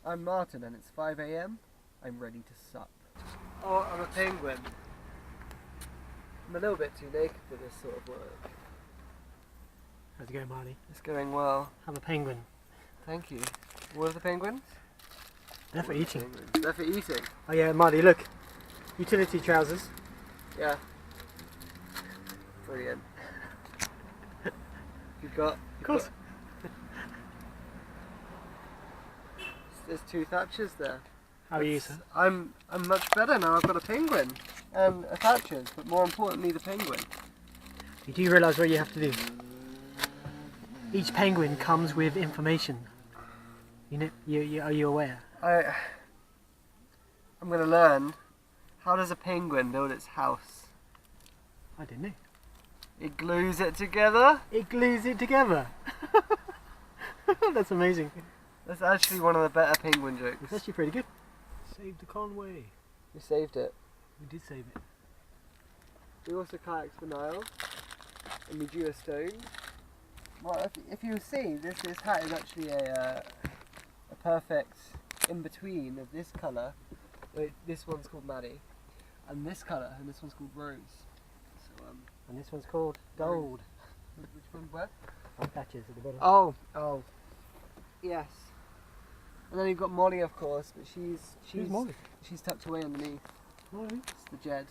I'm Martin and it's 5 AM. I'm ready to sup. Oh, I'm a penguin. I'm a little bit too naked for this sort of work. How's it going, Marty? It's going well. I'm a penguin. Thank you. What are the penguins? They're for eating. They're for eating? Oh yeah, Marty, look. Utility trousers. Yeah. Brilliant. You've got... Of course. There's two Thatchers there. How are you, sir? I'm much better now. I've got a penguin and a Thatchers, but more importantly, the penguin. You do realise what you have to do? Each penguin comes with information. You know? Are you aware? I'm going to learn. How does a penguin build its house? I don't know. It glues it together. It glues it together. That's amazing. That's actually one of the better penguin jokes. It's actually pretty good. Save the Conway. We saved it. We did save it. We also kayaked for Nile, and we drew a stone. Well, if you see, this hat is actually a perfect in between of this colour. This one's called Maddie, and this colour, and this one's called Rose. So and this one's called Gold. Which one's where? Patches at the bottom. Oh, yes. And then you've got Molly, of course, but she's Molly? She's tucked away underneath. Molly? It's the Jed.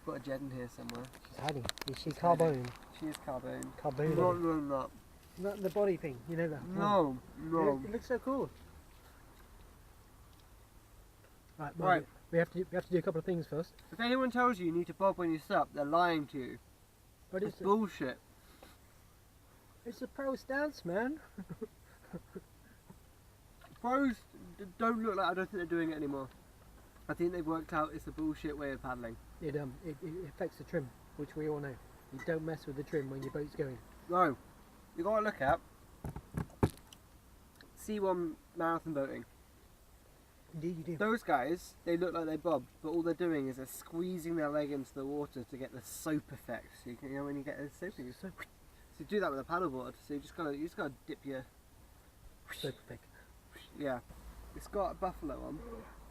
Got a Jed in here somewhere. She's hiding. Is she carbone? She is carbone. Carbone. Not. Not the body thing, you know that? No. It looks so cool. Right, Molly, we have to do a couple of things first. If anyone tells you need to bob when you sup, they're lying to you. But it's bullshit. It's a pro stance, man. Pros don't look like, I don't think they're doing it anymore. I think they've worked out it's a bullshit way of paddling. It affects the trim, which we all know. You don't mess with the trim when your boat's going. No. You got to look at C1 marathon boating. Indeed you do. Those guys, they look like they bob, but all they're doing is they're squeezing their leg into the water to get the soap effect. So you can, when you get the soap, so you do that with a paddleboard. So you just gotta dip your soap effect. Yeah. It's got a buffalo on.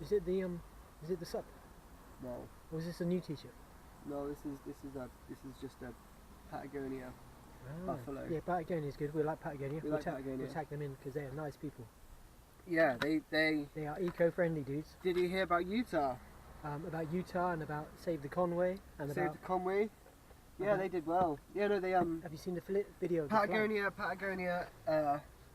Is it the sup? No. Or is this a new t-shirt? No, this is just a Patagonia buffalo. Yeah, Patagonia's good. We like Patagonia. We like Patagonia. We'll tag them in because they are nice people. Yeah, they are eco-friendly dudes. Did you hear about Utah? About Utah and about Save the Conway and Save the Conway. Yeah, they did well. Yeah, no, they Have you seen the video? Of Patagonia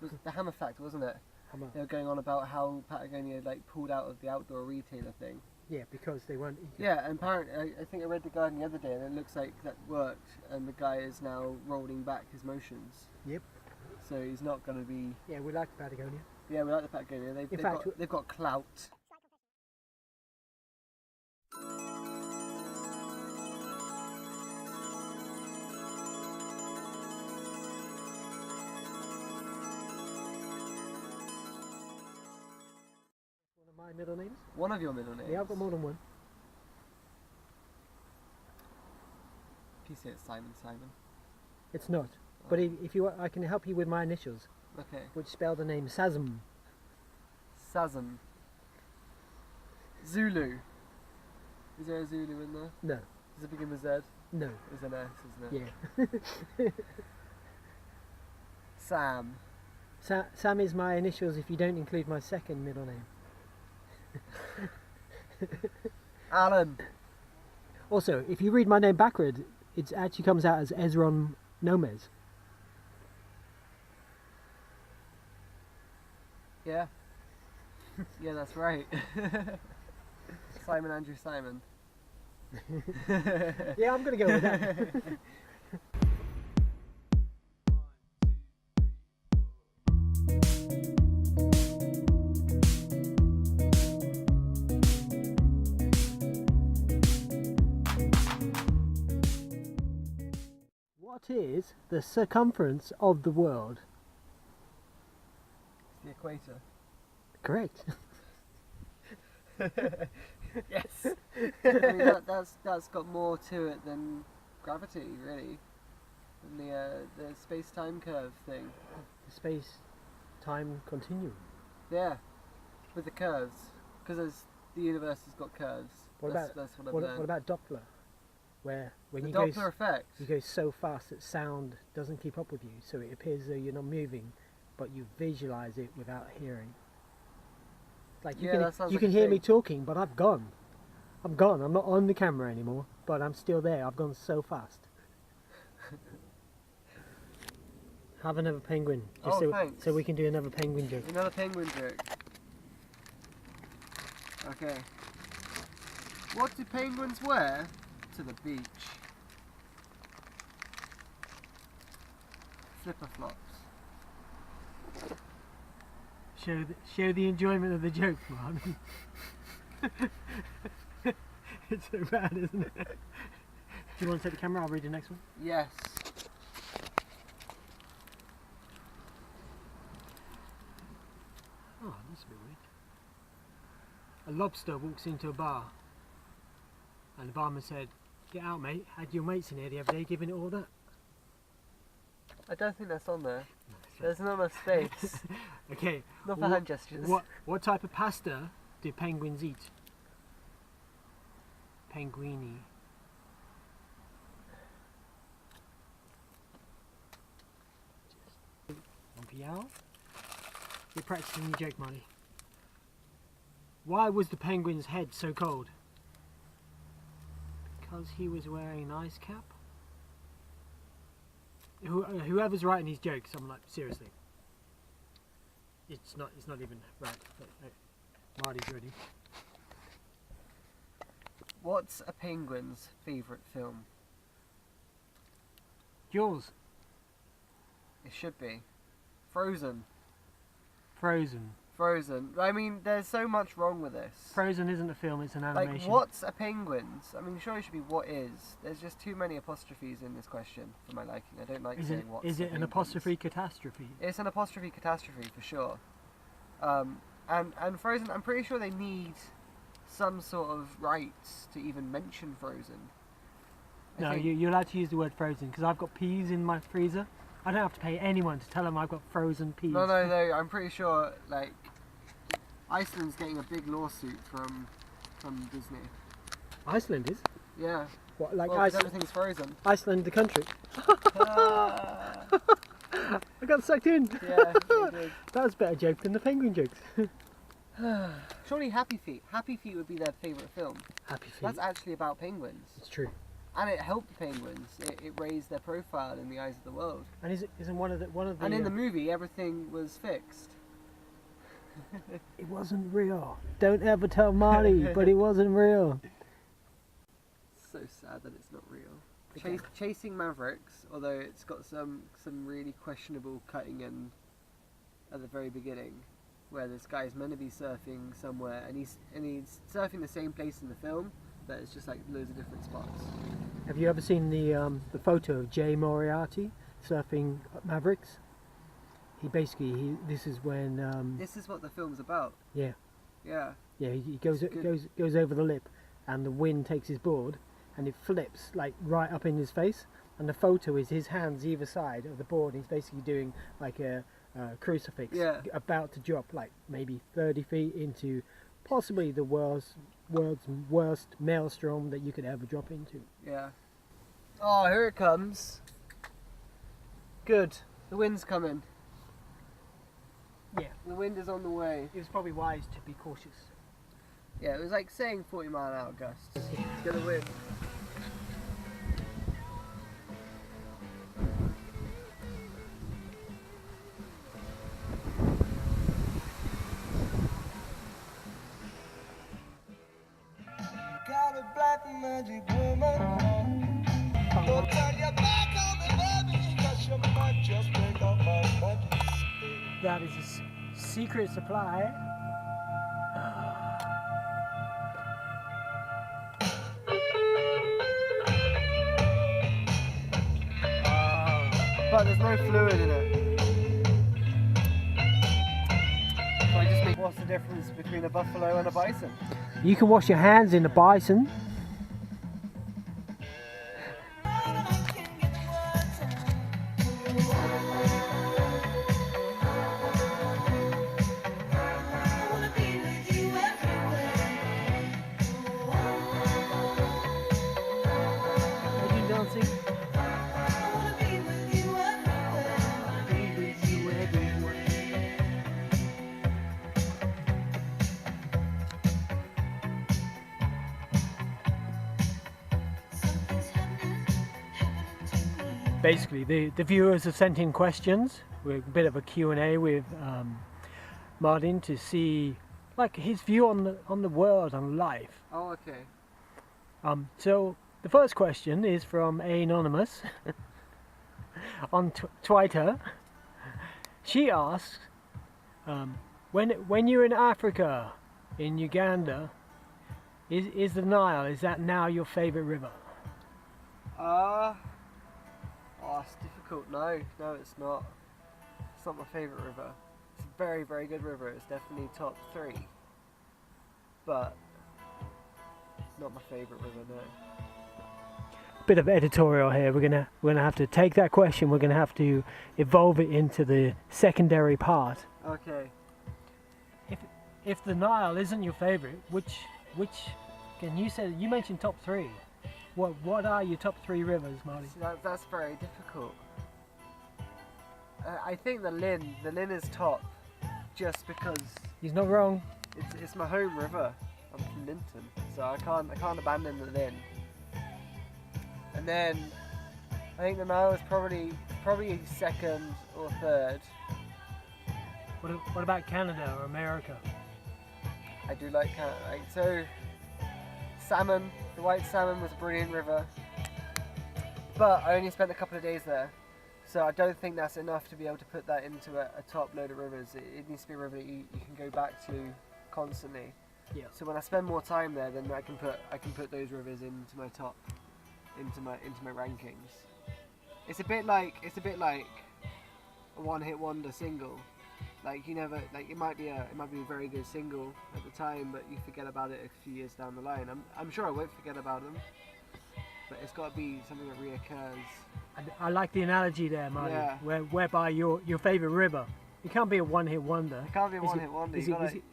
was the Hammer Fact, wasn't it? Hammer. They were going on about how Patagonia pulled out of the outdoor retailer thing. Yeah, because they weren't eco. Yeah, and apparently, I think I read The Guardian the other day, and it looks like that worked, and the guy is now rolling back his motions. Yep. So he's not going to be. Yeah, we like Patagonia. Yeah, we like the Patagonia. They've got clout. One of my middle names? One of your middle names? Yeah, I've got more than one. Can you say it's Simon? It's not. Oh. But if you want, I can help you with my initials. Okay. Which spell the name Sazm. Sazm. Zulu. Is there a Zulu in there? No. Does it begin with Z? No. There's an S, isn't it? Yeah. Sam. Sam is my initials if you don't include my second middle name. Alan. Also, if you read my name backward, it actually comes out as Ezron Nomez. Yeah. Yeah, that's right. Simon Andrew Simon. Yeah, I'm going to go with that. What is the circumference of the world? It's the equator. Correct. Yes. I mean, that's got more to it than gravity, really. Than the space-time curve thing. The space-time continuum. Yeah, with the curves, because the universe has got curves. That's what I've learned. What about Doppler, where when The you Doppler effect. you go so fast that sound doesn't keep up with you, so it appears as though you're not moving, but you visualize it without hearing. Like you can hear me talking, but I'm gone. I'm gone. I'm not on the camera anymore, but I'm still there. I've gone so fast. Have another penguin. Thanks. So we can do another penguin joke. Another penguin joke. Okay. What do penguins wear to the beach? Flipper flops. Show the enjoyment of the joke, man. It's so bad, isn't it? Do you want to take the camera? I'll read the next one. Yes. Oh, that's a bit weird. A lobster walks into a bar, and the barman said, "Get out, mate. Had your mates in here the other day giving it all that." I don't think that's on there. There's not enough space. Okay. Not for hand gestures. What type of pasta do penguins eat? Penguini. You're practicing your joke, Marty. Why was the penguin's head so cold? Because he was wearing an ice cap? Whoever's writing these jokes, I'm like, seriously. It's not even right. Marty's ready. What's a penguin's favourite film? Jaws. It should be. Frozen. Frozen. I mean, there's so much wrong with this. Frozen isn't a film, it's an animation. Like, what's a penguin's? I mean, sure it should be what is. There's just too many apostrophes in this question for my liking. I don't like saying what's Is it an apostrophe catastrophe? It's an apostrophe catastrophe for sure. And Frozen, I'm pretty sure they need some sort of rights to even mention Frozen. No, you're allowed to use the word frozen, because I've got peas in my freezer. I don't have to pay anyone to tell them I've got frozen peas. No, I'm pretty sure, like, Iceland's getting a big lawsuit from Disney. Iceland is? Yeah. What, like Iceland? Everything's frozen. Iceland, the country. I got sucked in. Yeah, you did. That was a better joke than the penguin jokes. Surely Happy Feet. Happy Feet would be their favourite film. Happy Feet. That's actually about penguins. It's true. And it helped the penguins. It raised their profile in the eyes of the world. And isn't one of the? And in the movie, everything was fixed. It wasn't real. Don't ever tell Marty, but it wasn't real. So sad that it's not real. Chasing Mavericks, although it's got some really questionable cutting in at the very beginning, where this guy's meant to be surfing somewhere, and he's surfing the same place in the film, but it's just like loads of different spots. Have you ever seen the photo of Jay Moriarty surfing Mavericks? This is when this is what the film's about. Yeah. Yeah. Yeah, he goes over the lip, and the wind takes his board, and it flips like right up in his face. And the photo is his hands either side of the board. And he's basically doing like a crucifix, about to drop like maybe 30 feet into possibly the world's worst maelstrom that you could ever drop into. Yeah. Oh, here it comes. Good. The wind's coming. Yeah. The wind is on the way. It was probably wise to be cautious. Yeah, it was like saying 40-mile-an-hour gusts. It's gonna win. Got a black magic woman. Don't turn your back on me, baby, 'cause you might just break up my magic. That is a secret supply. But there's no fluid in it. So I just make what's the difference between a buffalo and a bison? You can wash your hands in the bison. basically the viewers have sent in questions. We're a bit of a Q&A with Martin to see like his view on the world, on life. Oh, okay. So the first question is from Anonymous on Twitter. She asks, when you're in Africa, in Uganda, is the Nile, is that now your favourite river? Oh, it's difficult. No, it's not. It's not my favourite river. It's a very, very good river. It's definitely top 3. But not my favourite river, no. Bit of editorial here. We're gonna have to take that question. We're gonna have to evolve it into the secondary part. Okay. If the Nile isn't your favourite, which can you mentioned top 3? What are your top 3 rivers, Marty? See, that's very difficult. I think the Lynn is top, just because He's not wrong. it's my home river. I'm from Linton, so I can't abandon the Lynn. And then I think the Nile is probably second or third. What about Canada or America? I do like Canada. So salmon, the white salmon was a brilliant river, but I only spent a couple of days there, so I don't think that's enough to be able to put that into a top load of rivers. It needs to be a river that you can go back to constantly. Yeah. So when I spend more time there, then I can put those rivers into my top, into my rankings. It's a bit like a one-hit wonder single. Like you never, like it might be a very good single at the time, but you forget about it a few years down the line. I'm sure I won't forget about them, but it's got to be something that reoccurs. I like the analogy there, Marty. Yeah. Whereby your favourite river, it can't be a one-hit wonder. It can't be a one-hit wonder.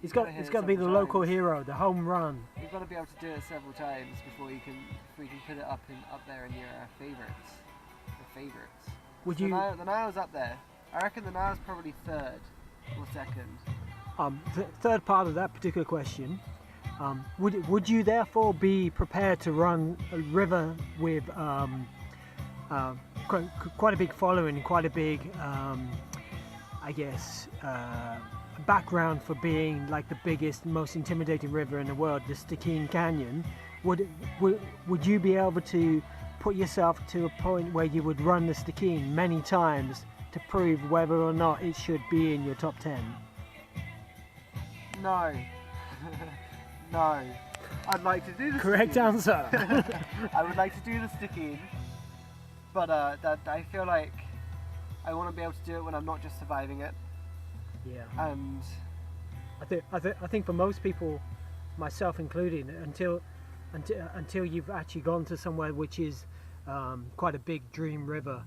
It's got to be the local hero, the home run. You've got to be able to do it several times before you can put it up there in your favourites. The favourites. Would so you? The Nile's up there. I reckon the Nile's probably third or second. Third part of that particular question. Would you therefore be prepared to run a river with quite a big following, quite a big, background for being like the biggest, most intimidating river in the world, the Stikine Canyon? Would you be able to put yourself to a point where you would run the Stikine many times to prove whether or not it should be in your top 10? No. No. I'd like to do the Correct Stikine. answer. I would like to do the Stikine, but that I feel like I want to be able to do it when I'm not just surviving it. Yeah. And I think for most people, myself included, until you've actually gone to somewhere which is quite a big dream river,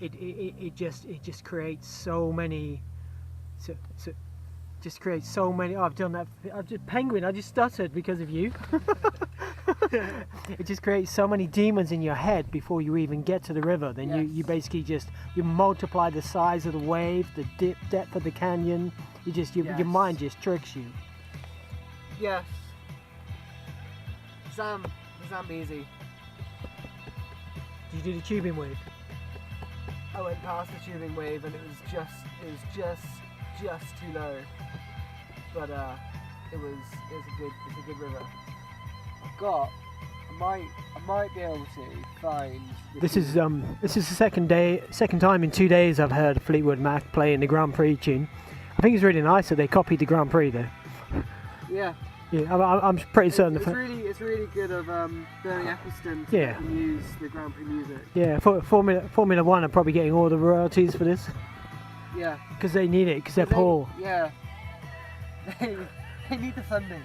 it just creates so many. Just creates so many. Oh, I've done that. Penguin. I just stuttered because of you. It just creates so many demons in your head before you even get to the river. Then yes. you basically you multiply the size of the wave, the depth of the canyon. Yes. Your mind just tricks you. yes, Zambezi. Did you do the tubing wave? I went past the tubing wave and it was just too low. But it's a good river. I might be able to find. This is the second time in 2 days I've heard Fleetwood Mac playing the Grand Prix tune. I think it's really nice that they copied the Grand Prix there. Yeah. Yeah, I'm pretty certain. It's really good of Bernie Eccleston to use the Grand Prix music. Yeah, Formula One are probably getting all the royalties for this. Yeah. Because they need it, because they're poor. Yeah. They need the funding.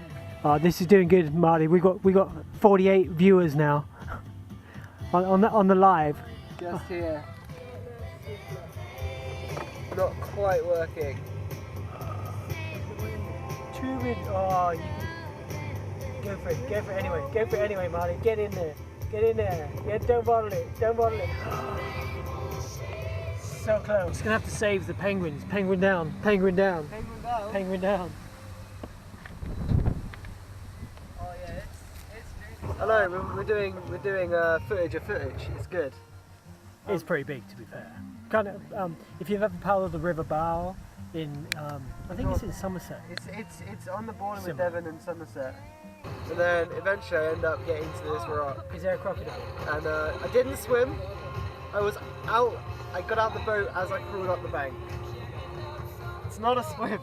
This is doing good, Marty. We got 48 viewers now on the live. Just here. Not quite working. Tubing. Oh, go for it anyway, Marty. Get in there. Yeah, don't bottle it. So close. It's gonna have to save the penguins. Penguin down. Oh yeah, it's. Hello, we're doing footage of footage. It's good. It's pretty big, to be fair. Kind of. If you've ever paddled the River Bow in, I think it's in Somerset. It's on the border with Similar. Devon and Somerset. And then eventually I end up getting to this rock. Is there a crocodile? And I didn't swim. I was out. I got out the boat as I crawled up the bank. It's not a swim.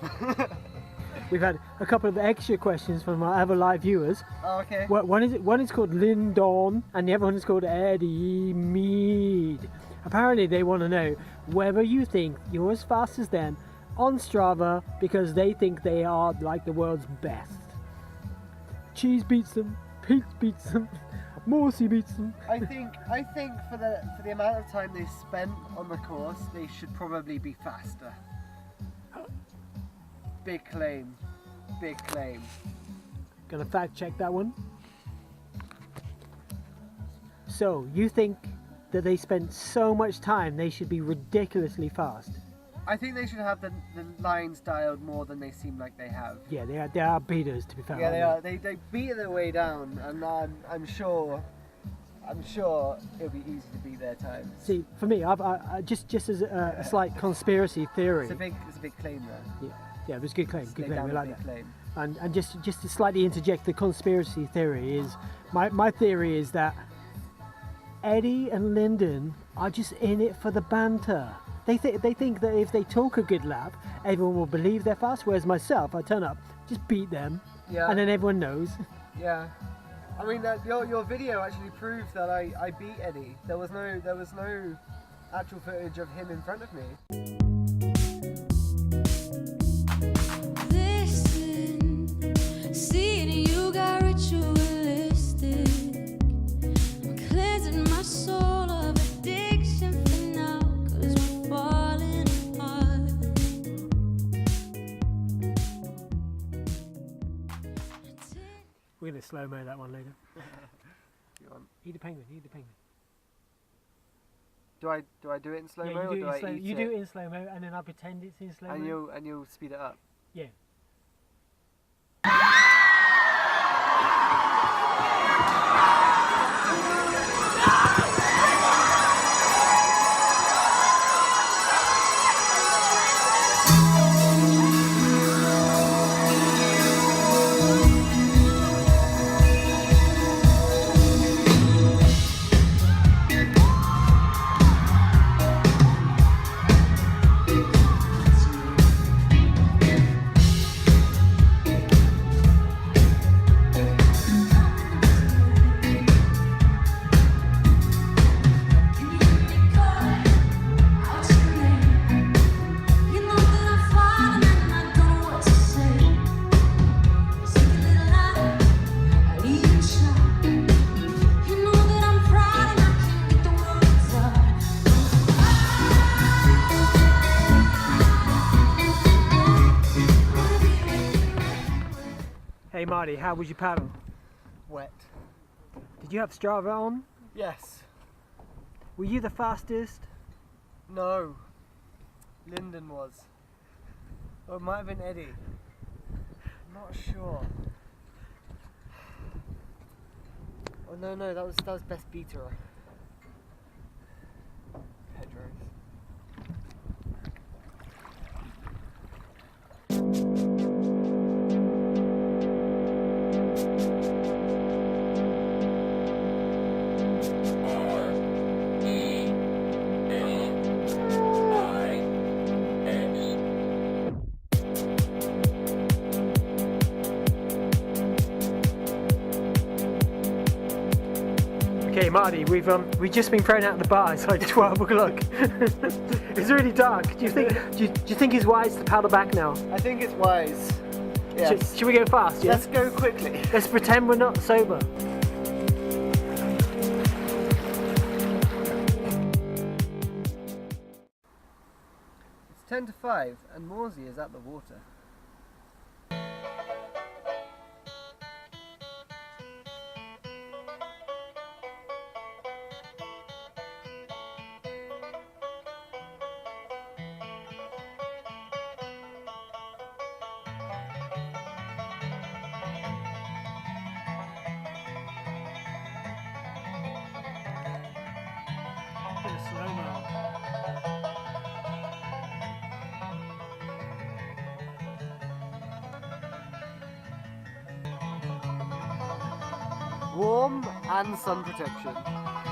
We've had a couple of extra questions from our other live viewers. Oh, okay. One is called Lyndon, and the other one is called Eddie Mead. Apparently, they want to know whether you think you're as fast as them on Strava because they think they are like the world's best. Cheese beats them, Pete beats them, Morsey beats them. I think for the amount of time they spent on the course, they should probably be faster. Big claim. Big claim. Gonna fact check that one. So, you think that they spent so much time they should be ridiculously fast? I think they should have the lines dialed more than they seem like they have. Yeah, they are beaters, to be fair. Yeah, they are. aren't They beat their way down, and I'm sure it'll be easy to beat their times. See, for me, I just as a slight conspiracy theory. It's a big claim there. Yeah, it was a good claim. Good claim. We like that. Claim. And just to slightly interject the conspiracy theory is my theory is that Eddie and Lyndon are just in it for the banter. They think that if they talk a good lap, everyone will believe they're fast. Whereas myself, I turn up, just beat them, Yeah. and then everyone knows. Yeah. I mean, your video actually proves that I beat Eddie. There was no actual footage of him in front of me. Listen, seeing you got ritualistic. I'm cleansing my soul of addiction for now, 'cause we're falling apart. We're gonna slow-mo that one later. You want- Eat the penguin. Eat the penguin. Do I do it in slow mo or do I eat You it? do it in slow-mo, and then I pretend it's in slow-mo. And you'll speed it up. Yeah. Hey Marty, how was your paddle? Wet. Did you have Strava on? Yes. Were you the fastest? No. Lyndon was. Or it might have been Eddie. I'm not sure. Oh no, that was best beater. Hedgerows. Okay, Marty, we've just been thrown out of the bar. It's like 12 o'clock. It's really dark. Do you think it's wise to paddle back now? I think it's wise. Yes. Should we go fast? Yeah? Let's go quickly. Let's pretend we're not sober. It's 10 to 5 and Morsey is at the water. Bit of slow-mo Warm and sun protection.